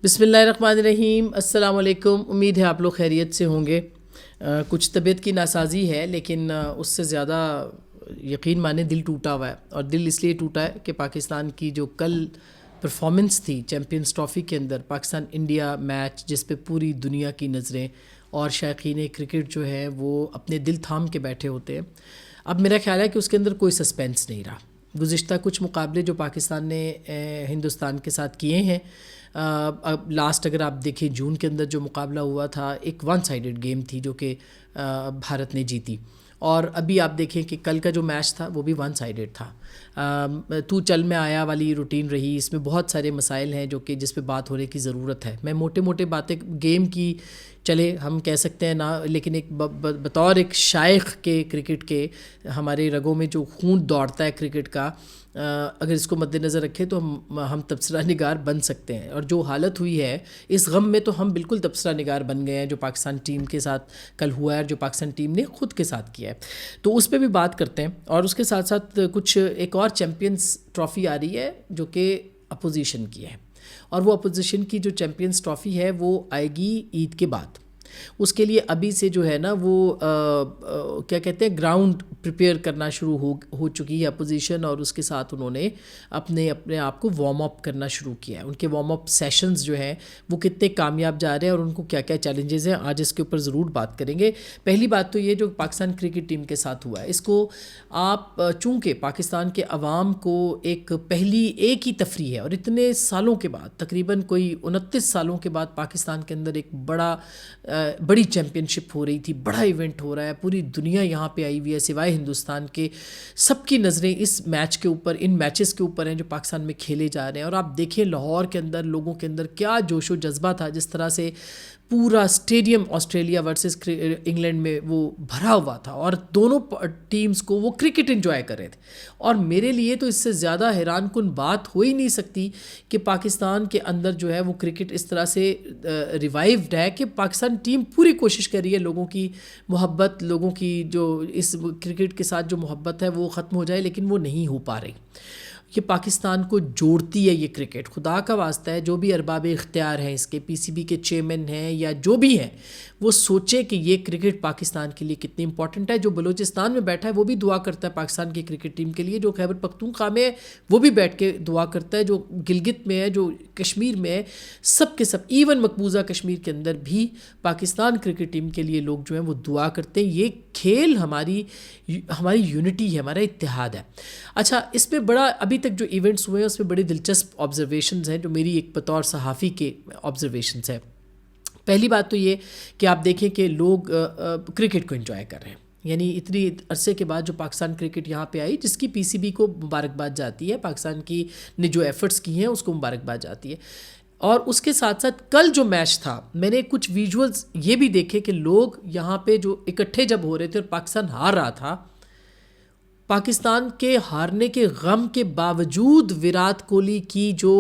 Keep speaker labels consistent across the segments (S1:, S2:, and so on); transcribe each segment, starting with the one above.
S1: بسم اللہ الرحمن الرحیم. السلام علیکم. امید ہے آپ لوگ خیریت سے ہوں گے. کچھ طبیعت کی ناسازی ہے لیکن اس سے زیادہ یقین مانے دل ٹوٹا ہوا ہے. اور دل اس لیے ٹوٹا ہے کہ پاکستان کی جو کل پرفارمنس تھی چیمپئنز ٹرافی کے اندر، پاکستان انڈیا میچ جس پہ پوری دنیا کی نظریں اور شائقین کرکٹ جو ہے وہ اپنے دل تھام کے بیٹھے ہوتے ہیں، اب میرا خیال ہے کہ اس کے اندر کوئی سسپینس نہیں رہا. گزشتہ کچھ مقابلے جو پاکستان نے ہندوستان کے ساتھ کیے ہیں، اب لاسٹ اگر آپ دیکھیں جون کے اندر جو مقابلہ ہوا تھا، ایک ون سائیڈڈ گیم تھی جو کہ بھارت نے جیتی. اور ابھی آپ دیکھیں کہ کل کا جو میچ تھا وہ بھی ون سائیڈڈ تھا. تو چل میں آیا والی روٹین رہی. اس میں بہت سارے مسائل ہیں جو کہ جس پہ بات ہونے کی ضرورت ہے. میں موٹے باتیں گیم کی چلے ہم کہہ سکتے ہیں نا، لیکن ایک بطور ایک شائق کے کرکٹ کے ہمارے رگوں میں جو خون دوڑتا ہے کرکٹ کا، اگر اس کو مد نظر رکھیں تو ہم تبصرہ نگار بن سکتے ہیں. اور جو حالت ہوئی ہے اس غم میں تو ہم بالکل تبصرہ نگار بن گئے ہیں جو پاکستان ٹیم کے ساتھ کل ہوا ہے اور جو پاکستان ٹیم نے خود کے ساتھ کیا ہے. تو اس پہ بھی بات کرتے ہیں. اور اس کے ساتھ ساتھ کچھ ایک اور چیمپئنز ٹرافی آ رہی ہے جو کہ اپوزیشن کی ہے، اور وہ اپوزیشن کی جو چیمپئنز ٹرافی ہے وہ آئے گی عید کے بعد. اس کے لیے ابھی سے جو ہے نا وہ کیا کہتے ہیں گراؤنڈ پریپیئر کرنا شروع ہو چکی ہے اپوزیشن، اور اس کے ساتھ انہوں نے اپنے آپ کو وارم اپ کرنا شروع کیا ہے. ان کے وارم اپ سیشنز جو ہیں وہ کتنے کامیاب جا رہے ہیں اور ان کو کیا کیا چیلنجز ہیں، آج اس کے اوپر ضرور بات کریں گے. پہلی بات تو یہ جو پاکستان کرکٹ ٹیم کے ساتھ ہوا ہے، اس کو آپ چونکہ پاکستان کے عوام کو ایک ہی تفریح ہے، اور اتنے سالوں کے بعد تقریباً کوئی 29 سالوں کے بعد پاکستان کے اندر ایک بڑی چیمپئن شپ ہو رہی تھی، بڑا ایونٹ ہو رہا ہے، پوری دنیا یہاں پہ آئی ہوئی ہے سوائے ہندوستان کے. سب کی نظریں اس میچ کے اوپر، ان میچز کے اوپر ہیں جو پاکستان میں کھیلے جا رہے ہیں. اور آپ دیکھیں لاہور کے اندر لوگوں کے اندر کیا جوش و جذبہ تھا، جس طرح سے پورا اسٹیڈیم آسٹریلیا ورسز انگلینڈ میں وہ بھرا ہوا تھا، اور دونوں ٹیمز کو وہ کرکٹ انجوائے کر رہے تھے. اور میرے لیے تو اس سے زیادہ حیران کن بات ہو ہی نہیں سکتی کہ پاکستان کے اندر جو ہے وہ کرکٹ اس طرح سے ریوائیوڈ ہے کہ پاکستان ٹیم پوری کوشش کر رہی ہے لوگوں کی محبت، لوگوں کی جو اس کرکٹ کے ساتھ جو محبت ہے وہ ختم ہو جائے، لیکن وہ نہیں ہو پا رہی. یہ پاکستان کو جوڑتی ہے یہ کرکٹ. خدا کا واسطہ ہے جو بھی ارباب اختیار ہیں، اس کے پی سی بی کے چیئرمین ہیں یا جو بھی ہیں، وہ سوچیں کہ یہ کرکٹ پاکستان کے لیے کتنی امپورٹنٹ ہے. جو بلوچستان میں بیٹھا ہے وہ بھی دعا کرتا ہے پاکستان کی کرکٹ ٹیم کے لیے، جو خیبر پختونخوا میں ہے وہ بھی بیٹھ کے دعا کرتا ہے، جو گلگت میں ہے، جو کشمیر میں ہے، سب کے سب، ایون مقبوضہ کشمیر کے اندر بھی پاکستان کرکٹ ٹیم کے لیے لوگ جو ہیں وہ دعا کرتے ہیں. یہ کھیل ہماری یونٹی ہے، ہمارا اتحاد ہے. اچھا، اس میں بڑا ابھی تک جو ایونٹس ہوئے ہیں اس میں بڑی دلچسپ آبزرویشنز ہیں جو میری ایک بطور صحافی کے آبزرویشنز ہیں. پہلی بات تو یہ کہ آپ دیکھیں کہ لوگ کرکٹ کو انجوائے کر رہے ہیں. یعنی اتنی عرصے کے بعد جو پاکستان کرکٹ یہاں پہ آئی، جس کی پی سی بی کو مبارکباد جاتی ہے، پاکستان کی نے جو ایفرٹس کی ہیں اس کو مبارکباد جاتی ہے. اور اس کے ساتھ ساتھ کل جو میچ تھا، میں نے کچھ ویژولز یہ بھی دیکھے کہ لوگ یہاں پہ جو اکٹھے جب ہو رہے تھے اور پاکستان ہار رہا تھا، پاکستان کے ہارنے کے غم کے باوجود وراٹ کوہلی کی جو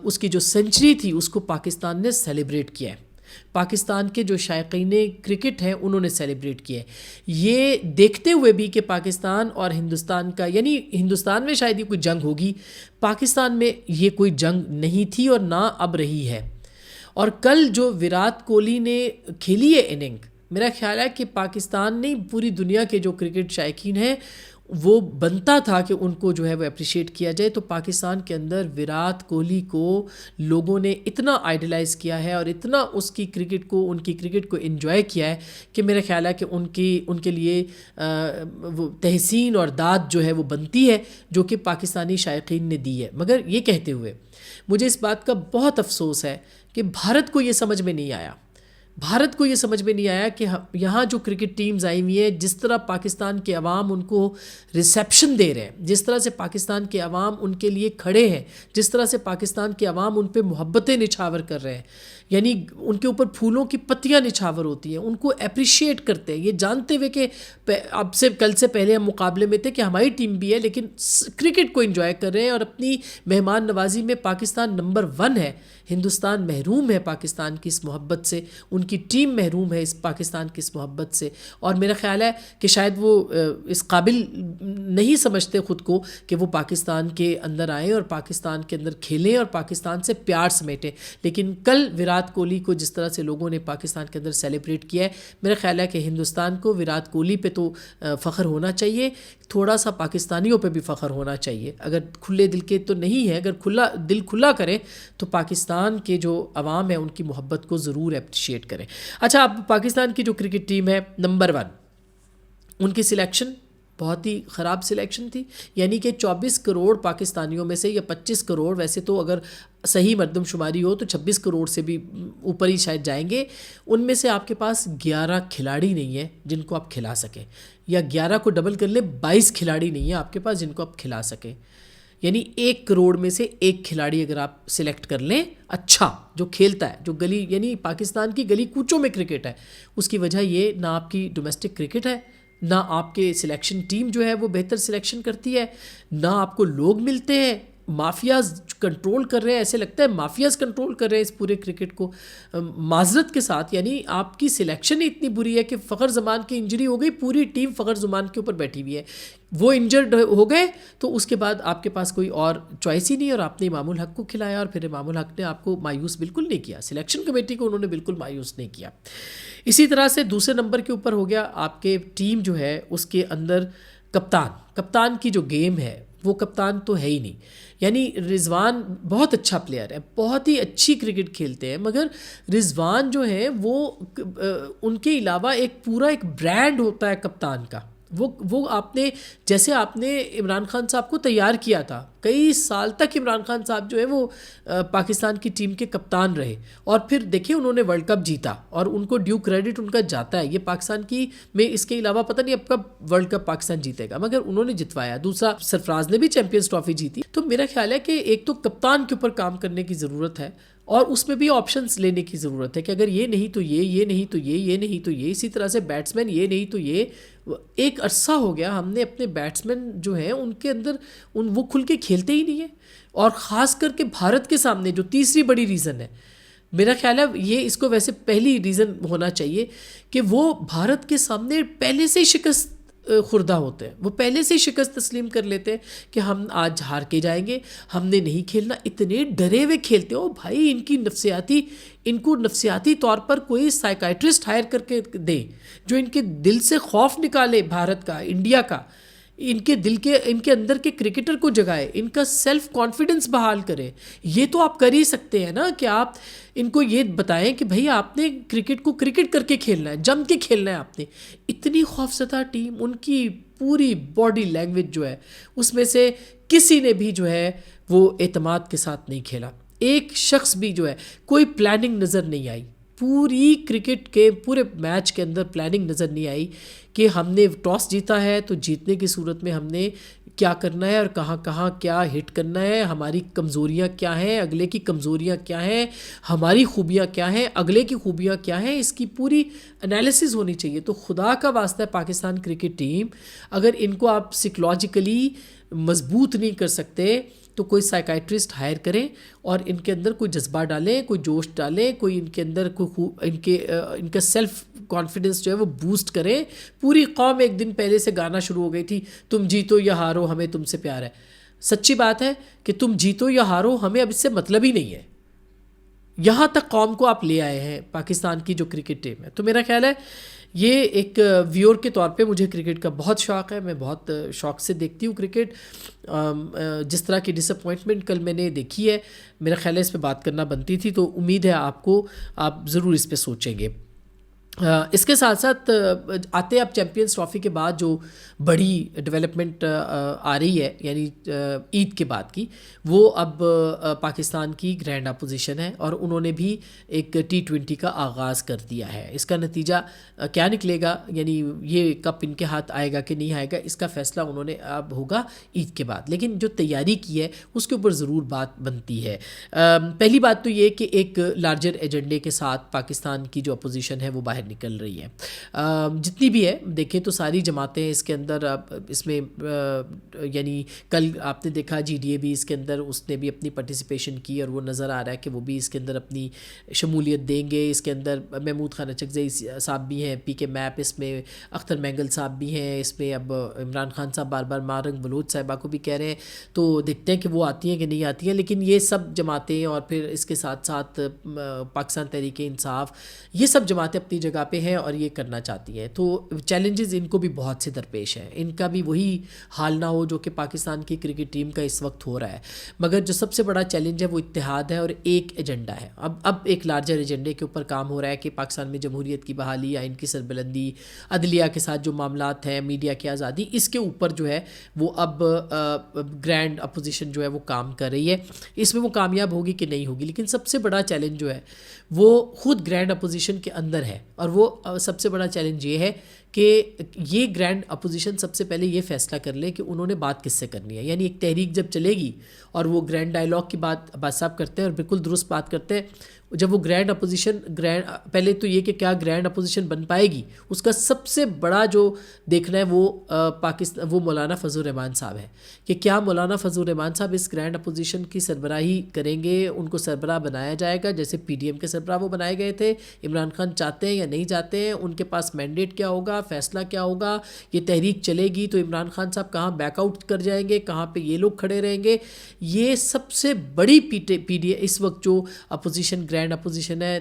S1: اس کی جو سنچری تھی اس کو پاکستان نے سیلیبریٹ کیا ہے. پاکستان کے جو شائقین کرکٹ ہیں انہوں نے سیلیبریٹ کیا ہے، یہ دیکھتے ہوئے بھی کہ پاکستان اور ہندوستان کا، یعنی ہندوستان میں شاید یہ کوئی جنگ ہوگی، پاکستان میں یہ کوئی جنگ نہیں تھی اور نہ اب رہی ہے. اور کل جو وراٹ کوہلی نے کھیلی ہے اننگ، میرا خیال ہے کہ پاکستان نہیں پوری دنیا کے جو کرکٹ شائقین ہیں وہ بنتا تھا کہ ان کو جو ہے وہ اپریشیٹ کیا جائے. تو پاکستان کے اندر وراٹ کوہلی کو لوگوں نے اتنا آئیڈلائز کیا ہے اور اتنا اس کی کرکٹ کو، ان کی کرکٹ کو انجوائے کیا ہے کہ میرا خیال ہے کہ ان کے لیے وہ تحسین اور داد جو ہے وہ بنتی ہے جو کہ پاکستانی شائقین نے دی ہے. مگر یہ کہتے ہوئے مجھے اس بات کا بہت افسوس ہے کہ بھارت کو یہ سمجھ میں نہیں آیا کہ یہاں جو کرکٹ ٹیمز آئی ہوئی ہیں، جس طرح پاکستان کے عوام ان کو ریسیپشن دے رہے ہیں، جس طرح سے پاکستان کے عوام ان کے لیے کھڑے ہیں، جس طرح سے پاکستان کے عوام ان پہ محبتیں نچھاور کر رہے ہیں، یعنی ان کے اوپر پھولوں کی پتیاں نچھاور ہوتی ہیں، ان کو اپریشیٹ کرتے ہیں، یہ جانتے ہوئے کہ اب سے کل سے پہلے ہم مقابلے میں تھے کہ ہماری ٹیم بھی ہے لیکن کرکٹ کو انجوائے کر رہے ہیں اور اپنی مہمان نوازی میں پاکستان نمبر 1 ہے. ہندوستان محروم ہے پاکستان کی اس محبت سے، ان کی ٹیم محروم ہے اس پاکستان کی اس محبت سے، اور میرا خیال ہے کہ شاید وہ اس قابل نہیں سمجھتے خود کو کہ وہ پاکستان کے اندر آئیں اور پاکستان کے اندر کھیلیں اور پاکستان سے پیار سمیٹیں. لیکن کل وراٹ کوہلی کو جس طرح سے لوگوں نے پاکستان کے اندر سیلیبریٹ کیا ہے، میرا خیال ہے کہ ہندوستان کو وراٹ کوہلی پہ تو فخر ہونا چاہیے، تھوڑا سا پاکستانیوں پہ بھی فخر ہونا چاہیے. اگر کھلے دل کے تو نہیں ہے، اگر دل کھلا کریں تو پاکستان کے جو عوام ہے ان کی محبت کو ضرور اپریشیٹ کریں. اچھا، اب پاکستان کی جو کرکٹ ٹیم ہے نمبر 1، ان کی سلیکشن بہت ہی خراب سلیکشن تھی. یعنی کہ 24 کروڑ پاکستانیوں میں سے، یا 25 کروڑ، ویسے تو اگر صحیح مردم شماری ہو تو 26 کروڑ سے بھی اوپر ہی شاید جائیں گے، ان میں سے آپ کے پاس 11 کھلاڑی نہیں ہیں جن کو آپ کھلا سکیں، یا 11 کو ڈبل کر لیں 22 کھلاڑی نہیں ہیں آپ کے پاس جن کو آپ کھلا سکیں. یعنی 1 کروڑ میں سے 1 کھلاڑی اگر آپ سلیکٹ کر لیں اچھا، جو کھیلتا ہے، جو گلی، یعنی پاکستان کی گلی کوچوں میں کرکٹ ہے، اس کی وجہ یہ نہ آپ کی ڈومیسٹک کرکٹ ہے، نہ آپ کے سلیکشن ٹیم جو ہے وہ بہتر سلیکشن کرتی ہے، نہ آپ کو لوگ ملتے ہیں. مافیاز کنٹرول کر رہے ہیں، ایسے لگتا ہے مافیاز کنٹرول کر رہے ہیں اس پورے کرکٹ کو. معذرت کے ساتھ، یعنی آپ کی سلیکشن ہی اتنی بری ہے کہ فخر زمان کی انجری ہو گئی، پوری ٹیم فخر زمان کے اوپر بیٹھی ہوئی ہے. وہ انجرڈ ہو گئے تو اس کے بعد آپ کے پاس کوئی اور چوائس ہی نہیں، اور آپ نے امام الحق کو کھلایا، اور پھر امام الحق نے آپ کو مایوس بالکل نہیں کیا، سلیکشن کمیٹی کو انہوں نے بالکل مایوس نہیں کیا. اسی طرح سے دوسرے نمبر کے اوپر ہو گیا آپ کے ٹیم جو ہے اس کے اندر کپتان کی جو گیم ہے وہ کپتان تو ہے ہی نہیں. یعنی رضوان بہت اچھا پلیئر ہے، بہت ہی اچھی کرکٹ کھیلتے ہیں، مگر رضوان جو ہے وہ ان کے علاوہ ایک پورا ایک برانڈ ہوتا ہے کپتان کا. وہ آپ نے جیسے آپ نے عمران خان صاحب کو تیار کیا تھا، کئی سال تک عمران خان صاحب جو ہے وہ پاکستان کی ٹیم کے کپتان رہے، اور پھر دیکھیں انہوں نے ورلڈ کپ جیتا، اور ان کو ڈیو کریڈٹ ان کا جاتا ہے. یہ پاکستان کی میں اس کے علاوہ پتہ نہیں اب کب ورلڈ کپ پاکستان جیتے گا، مگر انہوں نے جتوایا. دوسرا سرفراز نے بھی چیمپئنز ٹرافی جیتی. تو میرا خیال ہے کہ ایک تو کپتان کے اوپر کام کرنے کی ضرورت ہے، اور اس میں بھی آپشنز لینے کی ضرورت ہے کہ اگر یہ نہیں تو یہ نہیں تو یہ نہیں تو یہ. اسی طرح سے بیٹسمین یہ نہیں تو یہ. ایک عرصہ ہو گیا ہم نے اپنے بیٹسمین جو ہیں ان کے اندر وہ کھل کے کھیلتے ہی نہیں ہیں، اور خاص کر کے بھارت کے سامنے جو تیسری بڑی ریزن ہے، میرا خیال ہے یہ اس کو ویسے پہلی ریزن ہونا چاہیے کہ وہ بھارت کے سامنے پہلے سے ہی شکست خوردہ ہوتے ہیں، وہ پہلے سے ہی شکست تسلیم کر لیتے ہیں کہ ہم آج ہار کے جائیں گے، ہم نے نہیں کھیلنا. اتنے ڈرے ہوئے کھیلتے ہو بھائی. ان کو نفسیاتی طور پر کوئی سائیکائٹرسٹ ہائر کر کے دے جو ان کے دل سے خوف نکالے بھارت کا، انڈیا کا، ان کے اندر کے کرکٹر کو جگائے، ان کا سیلف کانفیڈنس بحال کرے. یہ تو آپ کر ہی سکتے ہیں نا کہ آپ ان کو یہ بتائیں کہ بھئی آپ نے کرکٹ کو کرکٹ کر کے کھیلنا ہے، جم کے کھیلنا ہے. آپ نے اتنی خوفزدہ ٹیم، ان کی پوری باڈی لینگویج جو ہے اس میں سے کسی نے بھی جو ہے وہ اعتماد کے ساتھ نہیں کھیلا. ایک شخص بھی جو ہے کوئی پلاننگ نظر نہیں آئی. پوری کرکٹ کے پورے میچ کے اندر پلاننگ نظر نہیں آئی کہ ہم نے ٹاس جیتا ہے تو جیتنے کی صورت میں ہم نے کیا کرنا ہے اور کہاں کہاں کیا ہٹ کرنا ہے، ہماری کمزوریاں کیا ہیں، اگلے کی کمزوریاں کیا ہیں، ہماری خوبیاں کیا ہیں، اگلے کی خوبیاں کیا ہیں. اس کی پوری انالیسز ہونی چاہیے. تو خدا کا واسطہ پاکستان کرکٹ ٹیم اگر ان کو آپ سائیکولوجیکلی مضبوط نہیں کر سکتے تو کوئی سائیکائٹرسٹ ہائر کریں اور ان کے اندر کوئی جذبہ ڈالیں، کوئی جوش ڈالیں، کوئی ان کے اندر ان کا سیلف کانفیڈنس جو ہے وہ بوسٹ کریں. پوری قوم ایک دن پہلے سے گانا شروع ہو گئی تھی، تم جیتو یا ہارو ہمیں تم سے پیار ہے. سچی بات ہے کہ تم جیتو یا ہارو ہمیں اب اس سے مطلب ہی نہیں ہے. یہاں تک قوم کو آپ لے آئے ہیں پاکستان کی جو کرکٹ ٹیم ہے. تو میرا خیال ہے یہ ایک ویور کے طور پہ مجھے کرکٹ کا بہت شوق ہے، میں بہت شوق سے دیکھتی ہوں کرکٹ. جس طرح کی ڈس اپوائنٹمنٹ کل میں نے دیکھی ہے، میرا خیال ہے اس پہ بات کرنا بنتی تھی. تو امید ہے آپ ضرور اس پہ سوچیں گے. اس کے ساتھ ساتھ آتے اب چیمپئنز ٹرافی کے بعد جو بڑی ڈیولپمنٹ آ رہی ہے، یعنی عید کے بعد کی، وہ اب پاکستان کی گرینڈ اپوزیشن ہے اور انہوں نے بھی ایک T20 کا آغاز کر دیا ہے. اس کا نتیجہ کیا نکلے گا، یعنی یہ کب ان کے ہاتھ آئے گا کہ نہیں آئے گا، اس کا فیصلہ انہوں نے اب ہوگا عید کے بعد. لیکن جو تیاری کی ہے اس کے اوپر ضرور بات بنتی ہے. پہلی بات تو یہ کہ ایک لارجر ایجنڈے کے ساتھ پاکستان کی جو اپوزیشن ہے وہ باہر نکل رہی ہیں. جتنی بھی ہے دیکھیں تو ساری جماعتیں اس کے اندر اس میں یعنی کل آپ نے دیکھا جی ڈی اے بھی اس کے اندر اس نے بھی اپنی پارٹیسپیشن کی اور وہ نظر آ رہا ہے کہ وہ بھی اس کے اندر اپنی شمولیت دیں گے. اس کے اندر محمود خان اچکزئی صاحب بھی ہیں, پی کے میپ, اس میں اختر مینگل صاحب بھی ہیں, اس میں اب عمران خان صاحب بار بار مارنگ بلوچ صاحبہ کو بھی کہہ رہے ہیں. تو دیکھتے ہیں کہ وہ آتی ہیں کہ نہیں آتی ہیں. لیکن یہ سب جماعتیں اور پھر اس کے ساتھ ساتھ پاکستان تحریک انصاف, یہ سب جماعتیں اپنی جگہ پہ ہیں اور یہ کرنا چاہتی ہیں. تو چیلنجز ان کو بھی بہت سے درپیش ہیں. ان کا بھی وہی حال نہ ہو جو کہ پاکستان کی کرکٹ ٹیم کا اس وقت ہو رہا ہے. مگر جو سب سے بڑا چیلنج ہے وہ اتحاد ہے اور ایک ایجنڈا ہے. اب ایک لارجر ایجنڈے کے اوپر کام ہو رہا ہے کہ پاکستان میں جمہوریت کی بحالی, آئین کی سربلندی, عدلیہ کے ساتھ جو معاملات ہیں, میڈیا کی آزادی, اس کے اوپر جو ہے وہ اب گرینڈ اپوزیشن جو ہے وہ کام کر رہی ہے. اس میں وہ کامیاب ہوگی کہ نہیں ہوگی. لیکن سب سے بڑا چیلنج جو ہے وہ خود گرینڈ اپوزیشن کے اندر ہے. اور وہ سب سے بڑا چیلنج یہ ہے کہ یہ گرینڈ اپوزیشن سب سے پہلے یہ فیصلہ کر لے کہ انہوں نے بات کس سے کرنی ہے. یعنی ایک تحریک جب چلے گی اور وہ گرینڈ ڈائلاگ کی بات عباس صاحب کرتے ہیں اور بالکل درست بات کرتے ہیں, جب وہ گرینڈ اپوزیشن پہلے تو یہ کہ کیا گرینڈ اپوزیشن بن پائے گی, اس کا سب سے بڑا جو دیکھنا ہے وہ مولانا فضل الرحمان صاحب ہے کہ کیا مولانا فضل الرحمان صاحب اس گرینڈ اپوزیشن کی سربراہی کریں گے. ان کو سربراہ بنایا جائے گا جیسے پی ڈی ایم کے سربراہ وہ بنائے گئے تھے. عمران خان چاہتے ہیں یا نہیں چاہتے ہیں, ان کے پاس مینڈیٹ کیا ہوگا, فیصلہ کیا ہوگا, یہ تحریک چلے گی تو عمران خان صاحب کہاں بیک آؤٹ کر جائیں گے, کہاں پہ یہ لوگ کھڑے رہیں گے. یہ سب سے بڑی پی ڈی اس وقت جو اپوزیشن گرینڈ اپوزیشن ہے,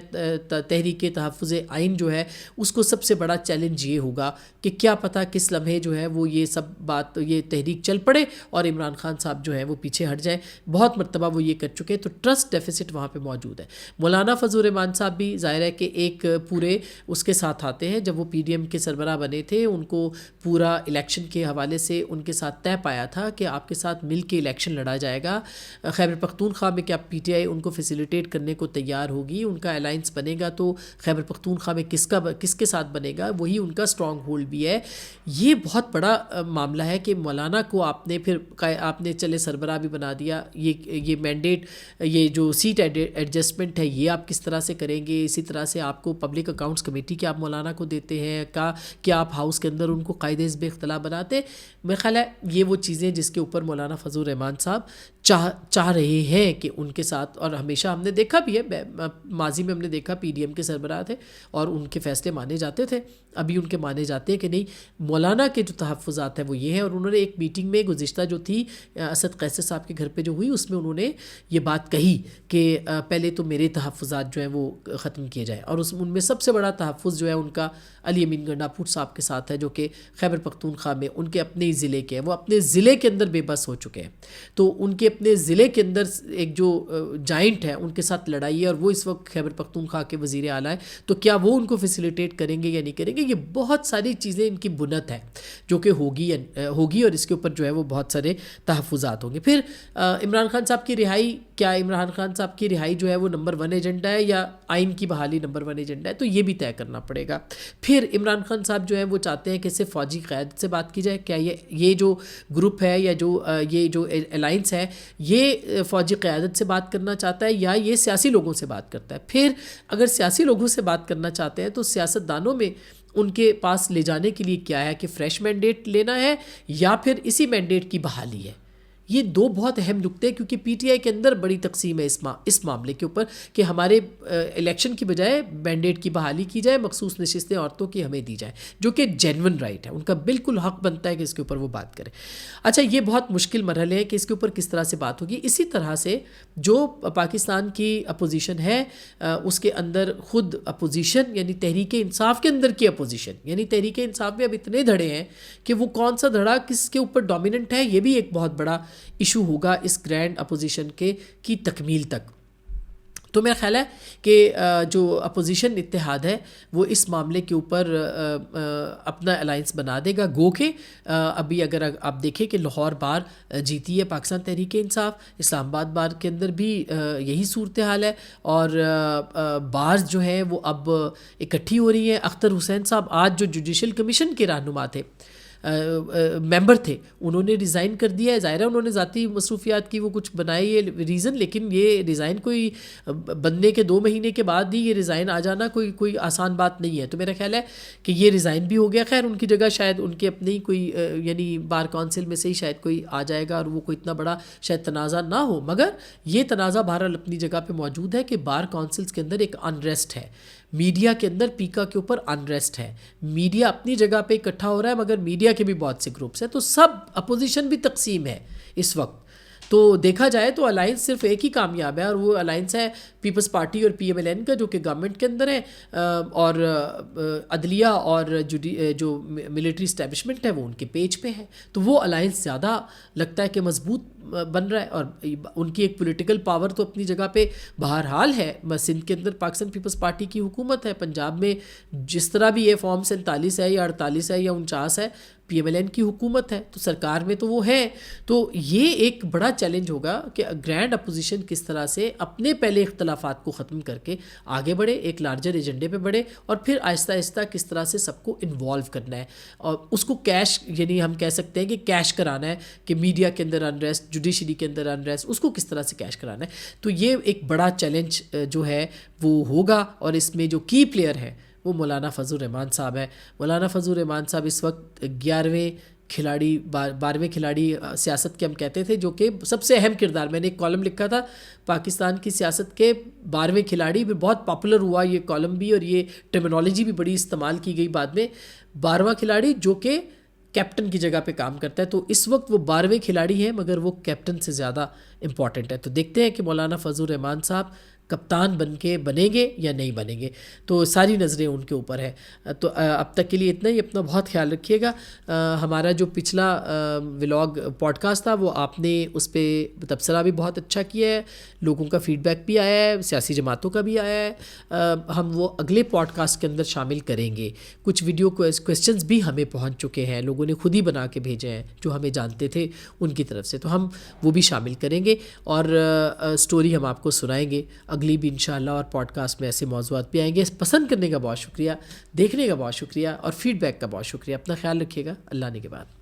S1: تحریک تحفظ آئین جو ہے, اس کو سب سے بڑا چیلنج یہ ہوگا کہ کیا پتہ کس لمحے جو ہے وہ یہ سب بات, یہ تحریک چل پڑے اور عمران خان صاحب جو ہے وہ پیچھے ہٹ جائیں. بہت مرتبہ وہ یہ کر چکے, تو ٹرسٹ ڈیفیسٹ وہاں پہ موجود ہے. مولانا فضل الرحمان صاحب بھی ظاہر ہے کہ ایک پورے اس کے ساتھ آتے ہیں. جب وہ پی ڈی ایم کے سربراہ بنے تھے, ان کو پورا الیکشن کے حوالے سے ان کے ساتھ طے پایا تھا کہ آپ کے ساتھ مل کے الیکشن لڑا جائے گا. خیبر پختونخوا میں کیا پی ٹی آئی ان کو فیسیلیٹیٹ کرنے کو تیار ہوگی, ان کا الائنس بنے گا تو خیبر پختونخوا میں کس کے ساتھ بنے گا, وہی ان کا اسٹرانگ ہولڈ بھی ہے. یہ بہت بڑا معاملہ ہے کہ مولانا کو آپ نے چلے سربراہ بھی بنا دیا. یہ مینڈیٹ, یہ جو سیٹ ایڈجسٹمنٹ ہے, یہ آپ کس طرح سے کریں گے. اسی طرح سے آپ کو پبلک اکاؤنٹس کمیٹی کے آپ مولانا کو دیتے ہیں, کیا آپ ہاؤس کے اندر ان کو قائد حزب اختلاف بناتے ہیں. میرا خیال ہے یہ وہ چیزیں جس کے اوپر مولانا فضل الرحمان صاحب چاہ رہے ہیں کہ ان کے ساتھ, اور ہمیشہ ہم نے دیکھا بھی ہے, ماضی میں ہم نے دیکھا پی ڈی ایم کے سربراہ تھے اور ان کے فیصلے مانے جاتے تھے, ابھی ان کے مانے جاتے ہیں کہ نہیں. مولانا کے جو تحفظات ہیں وہ یہ ہیں, اور انہوں نے ایک میٹنگ میں گزشتہ جو تھی اسد قیصر صاحب کے گھر پہ جو ہوئی, اس میں انہوں نے یہ بات کہی کہ پہلے تو میرے تحفظات جو ہیں وہ ختم کیے جائیں. اور ان میں سب سے بڑا تحفظ جو ہے ان کا علی امین گنڈاپور صاحب کے ساتھ ہے, جو کہ خیبر پختونخوا میں ان کے اپنے ضلع کے ہیں. وہ اپنے ضلع کے اندر بے بس ہو چکے ہیں, تو ان کے اپنے ضلع کے اندر ایک جو جائنٹ ہے ان کے ساتھ لڑائی ہے, اور وہ اس وقت خیبر پختونخوا کے وزیر اعلیٰ ہیں. تو کیا وہ ان کو فیسیلیٹیٹ کریں گے یا نہیں کریں گے. یہ بہت ساری چیزیں ان کی بنت ہے جو کہ ہوگی, اور اس کے اوپر جو ہے وہ بہت سارے تحفظات ہوں گے. پھر عمران خان صاحب کی رہائی, کیا عمران خان صاحب کی رہائی جو ہے وہ نمبر 1 ایجنڈا ہے یا آئین کی بحالی نمبر 1 ایجنڈا ہے, تو یہ بھی طے کرنا پڑے گا. پھر عمران خان صاحب جو ہے وہ چاہتے ہیں کہ صرف فوجی قیادت سے بات کی جائے. کیا یہ جو گروپ ہے یا یہ جو الائنس ہے, یہ فوجی قیادت سے بات کرنا چاہتا ہے یا یہ سیاسی لوگوں سے بات کرتا ہے. پھر اگر سیاسی لوگوں سے بات کرنا چاہتے ہیں تو سیاست دانوں میں ان کے پاس لے جانے کے لیے کیا ہے کہ فریش مینڈیٹ لینا ہے یا پھر اسی مینڈیٹ کی بحالی ہے. یہ دو بہت اہم نقطے ہیں, کیونکہ پی ٹی آئی کے اندر بڑی تقسیم ہے اس معاملے کے اوپر کہ ہمارے الیکشن کی بجائے مینڈیٹ کی بحالی کی جائے, مخصوص نشستیں عورتوں کی ہمیں دی جائیں, جو کہ جینون رائٹ ہے, ان کا بالکل حق بنتا ہے کہ اس کے اوپر وہ بات کریں. اچھا, یہ بہت مشکل مرحلے ہیں کہ اس کے اوپر کس طرح سے بات ہوگی. اسی طرح سے جو پاکستان کی اپوزیشن ہے, اس کے اندر خود اپوزیشن یعنی تحریک انصاف کے اندر کی اپوزیشن, یعنی تحریک انصاف میں اب اتنے دھڑے ہیں کہ وہ کون سا دھڑا کس کے اوپر ڈومیننٹ ہے, یہ بھی ایک بہت بڑا ایشو ہوگا اس گرینڈ اپوزیشن کی تکمیل تک. تو میرا خیال ہے کہ جو اپوزیشن اتحاد ہے وہ اس معاملے کے اوپر اپنا الائنس بنا دے گا. گو کہ ابھی اگر آپ دیکھیں کہ لاہور بار جیتی ہے پاکستان تحریک انصاف, اسلام آباد بار کے اندر بھی یہی صورتحال ہے, اور بارز جو ہیں وہ اب اکٹھی ہو رہی ہیں. اختر حسین صاحب آج جو جوڈیشل کمیشن کے رہنما تھے, ممبر تھے انہوں نے ریزائن کر دیا ہے. ظاہر ہے انہوں نے ذاتی مصروفیات کی وہ کچھ بنائی ہے ریزن, لیکن یہ ریزائن کوئی بننے کے 2 مہینے کے بعد ہی یہ ریزائن آ جانا کوئی آسان بات نہیں ہے. تو میرا خیال ہے کہ یہ ریزائن بھی ہو گیا. خیر ان کی جگہ شاید ان کے اپنے ہی کوئی یعنی بار کونسل میں سے ہی شاید کوئی آ جائے گا, اور وہ کوئی اتنا بڑا شاید تنازع نہ ہو, مگر یہ تنازع بہرحال اپنی جگہ پہ موجود ہے کہ بار کونسلز کے اندر ایک انریسٹ ہے, میڈیا کے اندر پیکا کے اوپر انریسٹ ہے. میڈیا اپنی جگہ پہ اکٹھا ہو رہا ہے, مگر میڈیا کے بھی بہت سے گروپس ہیں, تو سب اپوزیشن بھی تقسیم ہے اس وقت. تو دیکھا جائے تو الائنس صرف ایک ہی کامیاب ہے, اور وہ الائنس ہے پیپلز پارٹی اور PMLN کا, جو کہ گورنمنٹ کے اندر ہے, اور عدلیہ اور جو ملٹری اسٹیبلشمنٹ ہے وہ ان کے پیج پہ ہے. تو وہ الائنس زیادہ لگتا ہے کہ مضبوط بن رہا ہے, اور ان کی ایک پولیٹیکل پاور تو اپنی جگہ پہ بہرحال ہے. سندھ کے اندر پاکستان پیپلز پارٹی کی حکومت ہے, پنجاب میں جس طرح بھی یہ فارم 47 ہے یا 48 ہے یا 49 ہے PMLN کی حکومت ہے, تو سرکار میں تو وہ ہے. تو یہ ایک بڑا چیلنج ہوگا کہ گرینڈ اپوزیشن کس طرح سے اپنے پہلے اختلافات کو ختم کر کے آگے بڑھے, ایک لارجر ایجنڈے پہ بڑھے, اور پھر آہستہ آہستہ کس طرح سے سب کو انوالو کرنا ہے, اور اس کو کیش, یعنی ہم کہہ سکتے ہیں کہ کیش کرانا ہے, کہ میڈیا کے اندر انریسٹ, جوڈیشری کے اندر انریسٹ, اس کو کس طرح سے کیش کرانا ہے. تو یہ ایک بڑا چیلنج جو ہے وہ ہوگا, اور اس میں جو کی پلیئر ہے وہ مولانا فضل الرحمان صاحب ہے. مولانا فضل الرحمان صاحب اس وقت 12ویں کھلاڑی سیاست کے ہم کہتے تھے, جو کہ سب سے اہم کردار. میں نے ایک کالم لکھا تھا پاکستان کی سیاست کے 12ویں کھلاڑی, بھی بہت پاپولر ہوا یہ کالم بھی, اور یہ ٹرمینالوجی بھی بڑی استعمال کی گئی بعد میں. 12واں کھلاڑی جو کہ کیپٹن کی جگہ پہ کام کرتا ہے, تو اس وقت وہ 12ویں کھلاڑی ہیں, مگر وہ کیپٹن سے زیادہ امپورٹنٹ ہے. تو دیکھتے ہیں کہ مولانا فضل الرحمان صاحب کپتان بنیں گے یا نہیں بنیں گے, تو ساری نظریں ان کے اوپر ہے. تو اب تک کے لیے اتنا ہی, اپنا بہت خیال رکھیے گا. ہمارا جو پچھلا ولاگ پوڈ کاسٹ تھا وہ آپ نے اس پہ تبصرہ بھی بہت اچھا کیا ہے, لوگوں کا فیڈ بیک بھی آیا ہے, سیاسی جماعتوں کا بھی آیا ہے. ہم وہ اگلے پوڈ کاسٹ کے اندر شامل کریں گے. کچھ ویڈیو کویسچنز بھی ہمیں پہنچ چکے ہیں, لوگوں نے خود ہی بنا کے بھیجے ہیں جو ہمیں جانتے تھے ان کی طرف سے, تو ہم وہ بھی شامل کریں گے, اور سٹوری ہم آپ کو سنائیں گے اگلی بھی انشاءاللہ, اور پوڈ کاسٹ میں ایسے موضوعات بھی آئیں گے. پسند کرنے کا بہت شکریہ, دیکھنے کا بہت شکریہ, اور فیڈ بیک کا بہت شکریہ. اپنا خیال رکھیے گا. اللہ نے کے بعد.